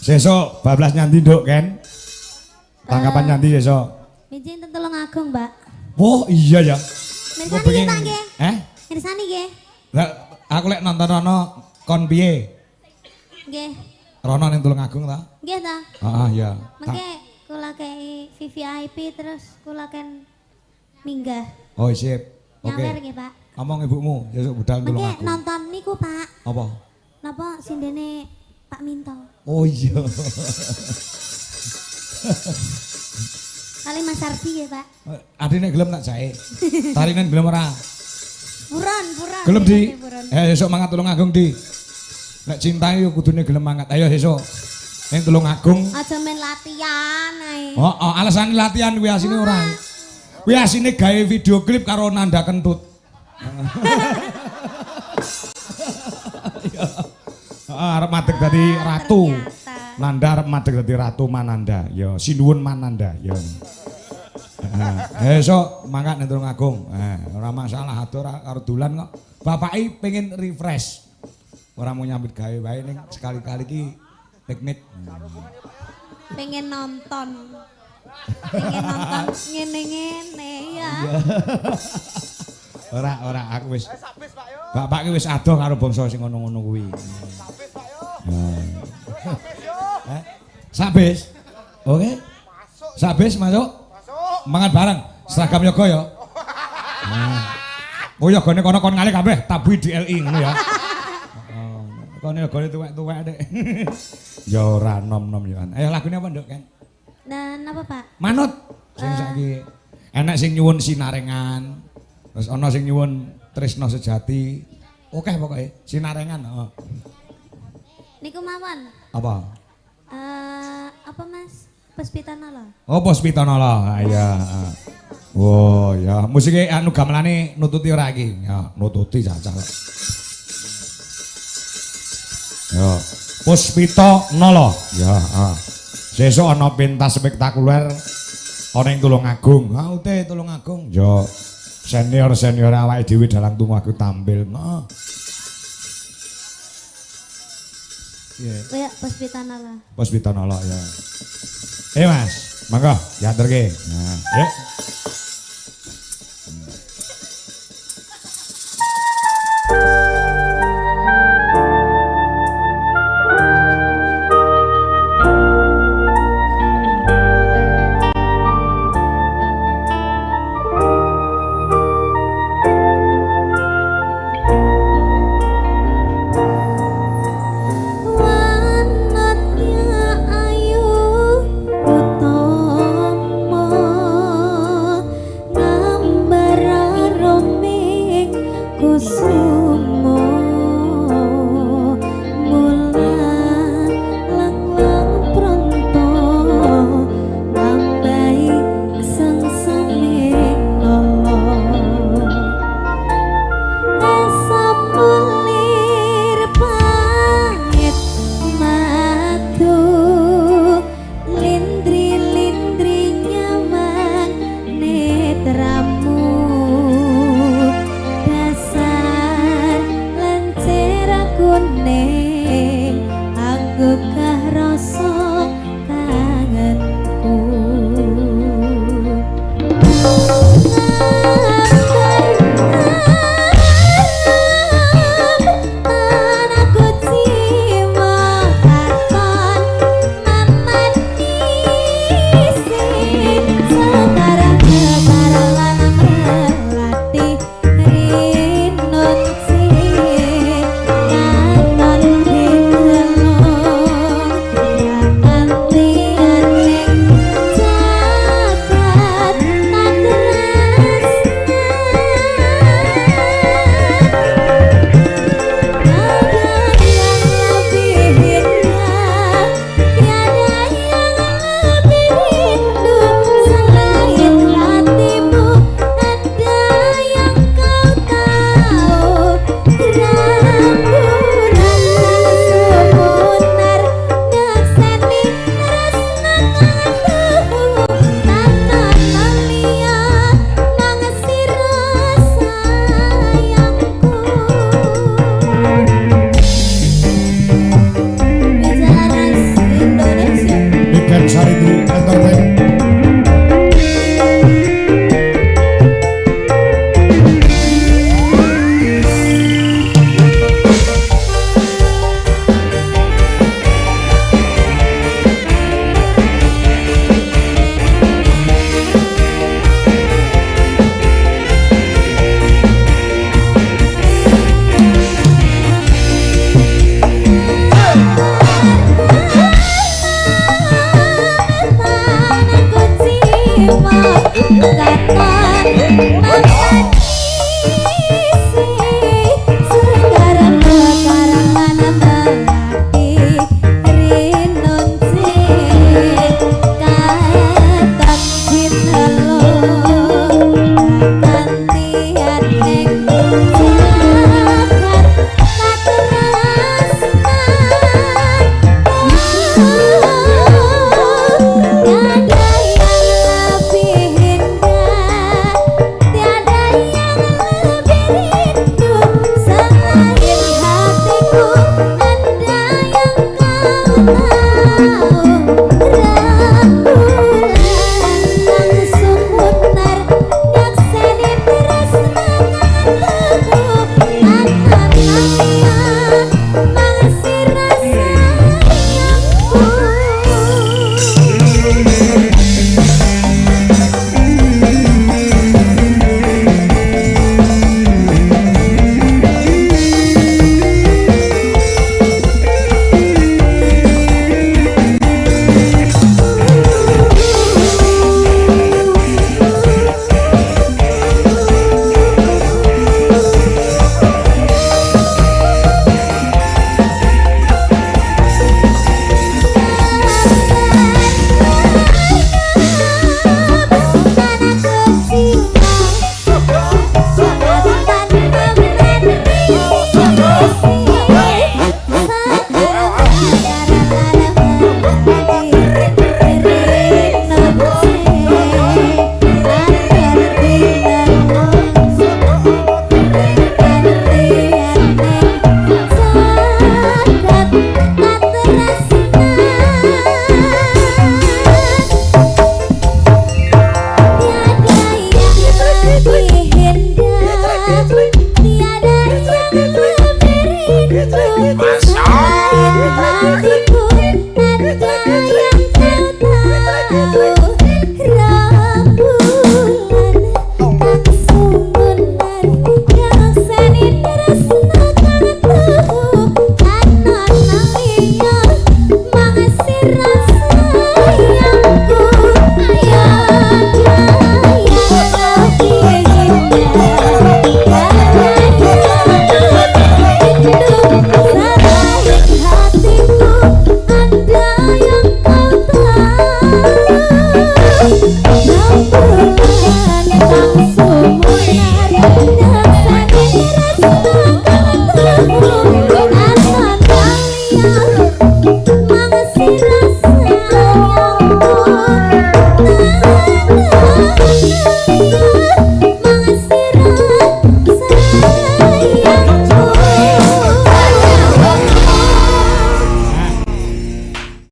Sesuk bablas nyanti nduk Ken. Tanggapan nyanti sesuk. Mijing Tulung Agung, Mbak. Oh iya ya. Mirsani nggih, Pak nggih. Mirsani nggih. Lah aku lek nonton rono kon piye? Nggih. Rono ning Tulung Agung ta? Nggih ta. Heeh iya. Mengke kula kei VVIP terus kula ken minggah. Oh sip. Oke. Nyawer nggih, Pak. Ngomong ibumu sesuk budal Tulung Mengke Agung. nonton niku, Pak. Apa? Napa sindene Pak Minto? Oh iya. Kali Mas Ardi ya, Pak. Adine gelem tak jae. Tarinan gelem ora? Buron. Gelem di. Buron. Sesuk mangat Tulung Agung di. Nek cintai yo kudune gelem mangat. Ayo sesuk. Ning Tulung Agung. Aja main latihan ae. Oh, alasane latihan kuwi asine ora. Kuwi asine gawe video klip karo Nanda Kentut. Arep madeg dadi ratu. Nanda arep madeg dadi ratu Mananda. Ya, sinuwun Mananda ya. Esuk mangkat ning Tulung Agung. Ora masalah atur karo dolan kok. Bapake pengen refresh. Ora mau nyambut gawe wae ning sekali-kali iki piknik. Pengen nonton. Pengen nonton ngene-ngene ya. Ora aku wis. Bapak ki wis adoh karo bangsa sing ngono-ngono kuwi. Sabis Pak yo. Sabis. Oke. Sabis masuk. Mangan bareng seragam yoga ya. Oh yogane kono kon ngalih kabeh tabuhi di LI ngono ya. Kono yogane tuwek-tuwek nek. Ya ora nom-nom ya. Ayo lagune apa nduk kan? Nah, napa Pak? Manut sing saiki enek sing nyuwun sinarengan. Terus ana sing nyuwun tresna sejati. Oke pokoke sinarengan, heeh. Niku mawon. Apa? Apa Mas? Puspitanala. Oh, Puspitanala. Iya. Oh, ya. Musike anu gamelane nututi ora iki? Ya, nututi cacah. Ya, Puspitanala. Ya, heeh. Sesuk ana pentas spektakuler ana ing Tulung Agung. Ha, ute Tulung Agung. Ya. Senior awake dhewe dalang tumaku tampil. Heeh. Iya, Puspitanala. Puspitanala ya. Mas, mangga dianterke. Nah, yuk. Kusuk